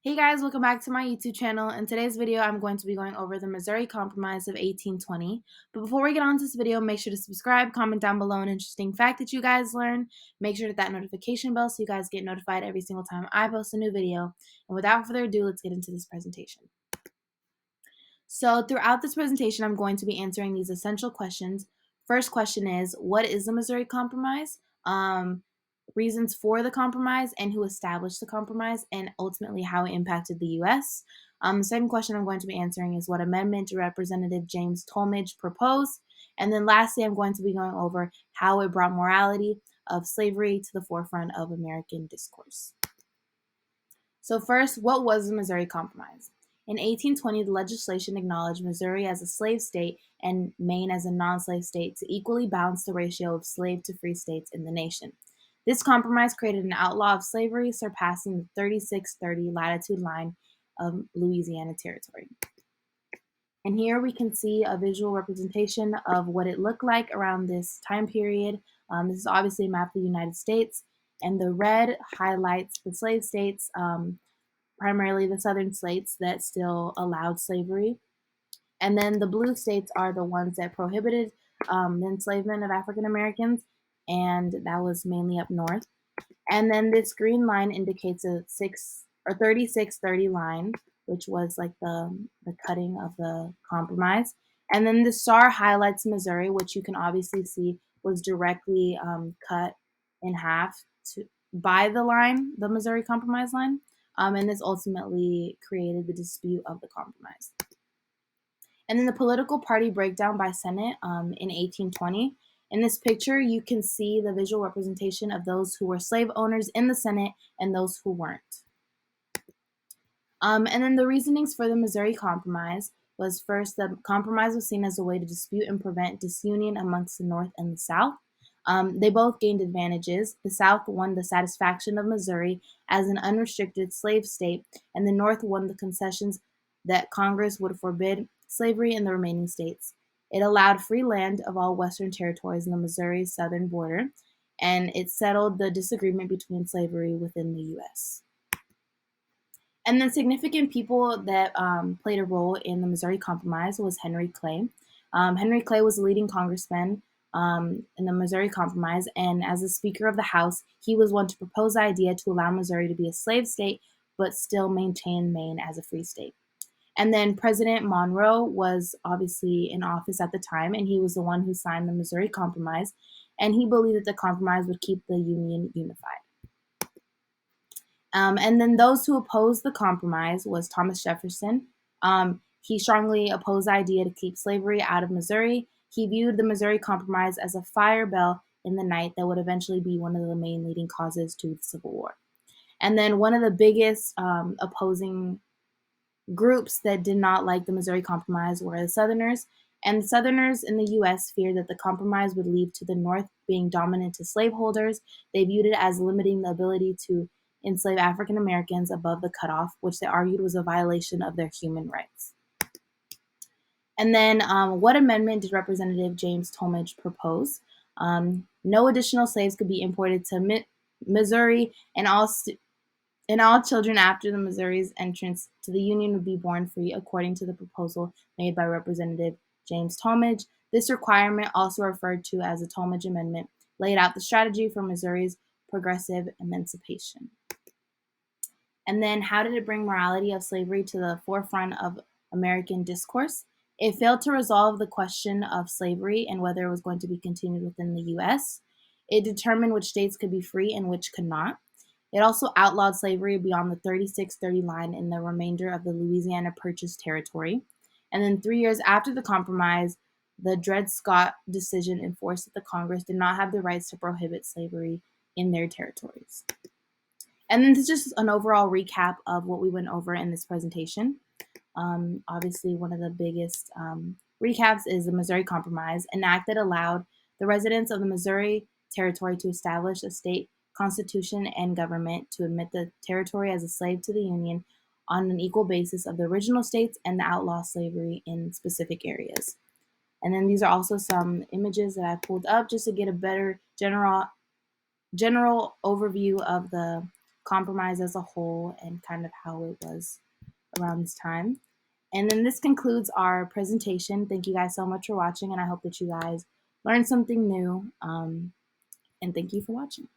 Hey guys, welcome back to my YouTube channel. In today's video, I'm going to be going over the Missouri Compromise of 1820. But before we get on to this video, make sure to subscribe, comment down below an interesting fact that you guys learn. Make sure to hit that notification bell so you guys get notified every single time I post a new video. And without further ado, let's get into this presentation. So throughout this presentation, I'm going to be answering these essential questions. First question is, what is the Missouri Compromise? Reasons for the compromise and who established the compromise, and ultimately how it impacted the U.S. The second question I'm going to be answering is what amendment did Representative James Tolmage propose? And then lastly, I'm going to be going over how it brought morality of slavery to the forefront of American discourse. So first, what was the Missouri Compromise? In 1820, the legislation acknowledged Missouri as a slave state and Maine as a non-slave state to equally balance the ratio of slave to free states in the nation. This compromise created an outlaw of slavery surpassing the 3630 latitude line of Louisiana Territory. And here we can see a visual representation of what it looked like around this time period. This is obviously a map of the United States, and the red highlights the slave states, primarily the southern states that still allowed slavery. And then the blue states are the ones that prohibited the enslavement of African Americans, and that was mainly up north. And then this green line indicates a 3630 line, which was like the cutting of the compromise. And then the star highlights Missouri, which you can obviously see was directly cut in half by the line, the Missouri Compromise line. And this ultimately created the dispute of the compromise. And then the political party breakdown by Senate in 1820. In this picture, you can see the visual representation of those who were slave owners in the Senate and those who weren't. And then the reasonings for the Missouri Compromise was first, the compromise was seen as a way to dispute and prevent disunion amongst the North and the South. They both gained advantages. The South won the satisfaction of Missouri as an unrestricted slave state, and the North won the concessions that Congress would forbid slavery in the remaining states. It allowed free land of all Western territories in the Missouri southern border, and it settled the disagreement between slavery within the U.S. And then significant people that played a role in the Missouri Compromise was Henry Clay. Henry Clay was a leading congressman in the Missouri Compromise, and as the Speaker of the House, he was one to propose the idea to allow Missouri to be a slave state, but still maintain Maine as a free state. And then President Monroe was obviously in office at the time, and he was the one who signed the Missouri Compromise, and he believed that the compromise would keep the Union unified. And then those who opposed the compromise was Thomas Jefferson. He strongly opposed the idea to keep slavery out of Missouri. He viewed the Missouri Compromise as a fire bell in the night that would eventually be one of the main leading causes to the Civil War. And then one of the biggest opposing groups that did not like the Missouri Compromise were the Southerners. And the Southerners in the U.S. feared that the compromise would lead to the North being dominant to slaveholders. They viewed it as limiting the ability to enslave African Americans above the cutoff, which they argued was a violation of their human rights. And then what amendment did Representative James Tolmage propose? No additional slaves could be imported to Missouri, and all children after the Missouri's entrance to the Union would be born free, according to the proposal made by Representative James Tolmage. This requirement, also referred to as the Tolmage Amendment, laid out the strategy for Missouri's progressive emancipation. And then how did it bring morality of slavery to the forefront of American discourse? It failed to resolve the question of slavery and whether it was going to be continued within the U.S. It determined which states could be free and which could not. It also outlawed slavery beyond the 3630 line in the remainder of the Louisiana Purchase territory. And then 3 years after the compromise, the Dred Scott decision enforced that the Congress did not have the rights to prohibit slavery in their territories. And then this is just an overall recap of what we went over in this presentation. Obviously, one of the biggest recaps is the Missouri Compromise, an act that allowed the residents of the Missouri Territory to establish a state constitution and government, to admit the territory as a slave to the Union on an equal basis of the original states, and to outlaw slavery in specific areas. And then these are also some images that I pulled up just to get a better general overview of the compromise as a whole and kind of how it was around this time. And then this concludes our presentation. Thank you guys so much for watching, and I hope that you guys learned something new. And thank you for watching.